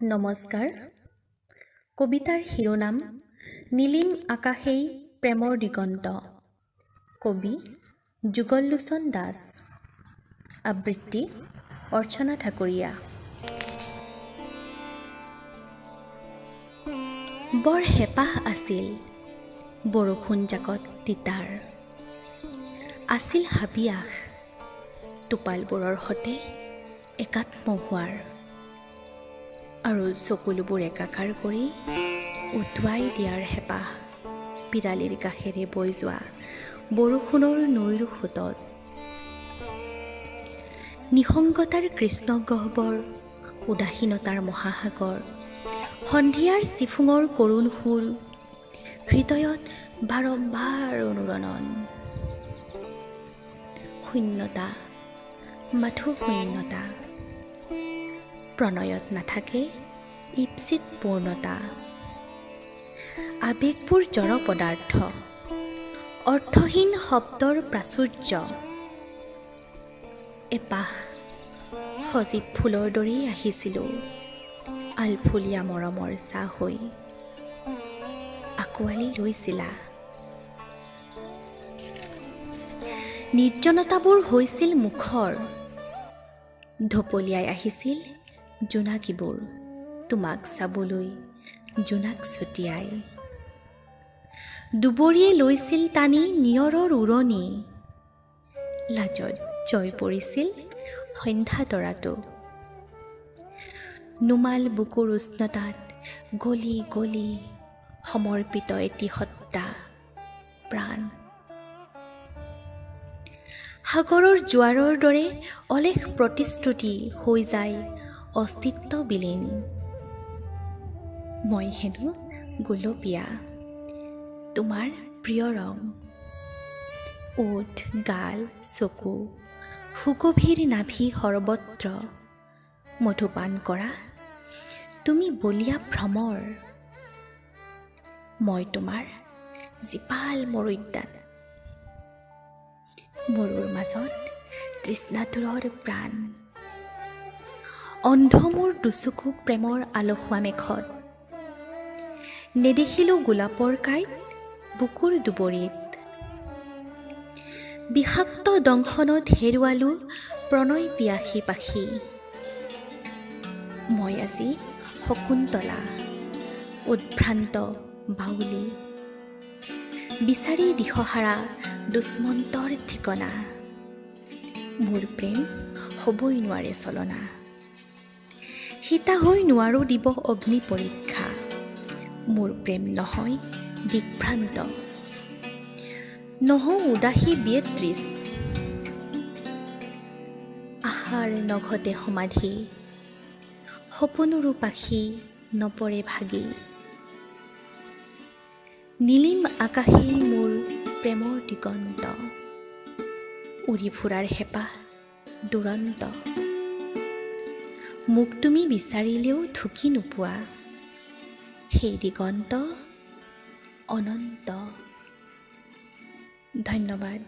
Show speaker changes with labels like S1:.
S1: নমস্কাৰ। কবিতাৰ শিৰোনাম নীলিম আকাশেই প্ৰেমৰ দিগন্ত। কবি যুগললোচন দাস। আবৃত্তি অৰ্চনা ঠাকুৰীয়া। বৰ হেঁপাহ আছিল বৰষুণ জাকত তিতাৰ, আছিল হাবি আশ টোপালবোৰৰ সতে একাত্ম হোৱাৰ, আৰু চকুলোবোৰ একাকাৰ কৰি উটুৱাই দিয়াৰ হেঁপাহ পিৰালিৰ কাষেৰে বৈ যোৱা বৰষুণৰ নৈৰ সোঁতত। নিসংগতাৰ কৃষ্ণগহ্বৰ, উদাসীনতাৰ মহাসাগৰ, সন্ধিয়াৰ চিফুঙৰ কৰুণ সুৰ, হৃদয়ত বাৰম্বাৰ অনুৰণন। শূন্যতা, মাথো শূন্যতা, প্ৰণয়ত নাথাকে ঈপ্সিত পূৰ্ণতা। আৱেগবোৰ জড় পদাৰ্থ, অৰ্থহীন শব্দৰ প্ৰাচুৰ্য। এপাহ সজীৱ ফুলৰ দৰেই আহিছিলোঁ আলফুলীয়া মৰমৰ ছাঁ হৈ, আঁকোৱালি লৈছিলা। নিৰ্জনতাবোৰ হৈছিল মুখৰ, ঢপলিয়াই আহিছিল জোনাকীবোৰ তোমাক চাবলৈ জোনাক ছটিয়াই। দুবৰিয়ে লৈছিল টানি নিয়ৰৰ উৰণি, লাজত জয় পৰিছিল সন্ধ্যা তৰাটো। নুমাল বুকুৰ উষ্ণতাত গলি গলি সমৰ্পিত এটি সত্তা প্ৰাণ। সাগৰৰ জোৱাৰৰ দৰে অলেখ প্ৰতিশ্ৰুতি হৈ যায় অস্তিত্ব বিলীন। মই হেনো গুলপীয়া, তোমাৰ প্ৰিয় ৰং। ওঠ, গাল, চকু, সুগভীৰ নাভি সৰ্বত্ৰ মধুপান কৰা তুমি বলিয়া ভ্ৰমৰ। মই তোমাৰ জীপাল মৰুদ্যান, মৰুৰ মাজত তৃষ্ণাতুৰৰ প্ৰাণ। অন্ধ মোৰ দুচকু প্ৰেমৰ আলসুৱা মেঘত, নেদেখিলোঁ গোলাপৰ কাঁইট বুকুৰ দুবৰিত। বিষাক্ত দংশনত হেৰুৱালোঁ প্ৰণয় পিয়াসী পাখি। মই আজি শকুন্তলা, উদ্ভ্ৰান্ত বাউলী, বিচাৰি দিশহাৰা দুষ্মন্তৰ ঠিকনা। মোৰ প্ৰেম হ'বই নোৱাৰে চলনা, সীতা হৈ নোৱাৰো দিব অগ্নি পৰীক্ষা। মোৰ প্ৰেম নহয় দিগ্ভ্ৰান্ত, নহওঁ উদাসী বিয়েত্ৰিছ। আশাৰ নঘটে সমাধি, সপোনৰো পাখি নপৰে ভাগি। নীলিম আকাশেই মোৰ প্ৰেমৰ দিগন্ত, উৰি ফুৰাৰ হেঁপাহ দুৰন্ত। মোক তুমি বিচাৰিলেও ঢুকি নোপোৱা, সেই দিগন্ত অনন্ত। ধন্যবাদ।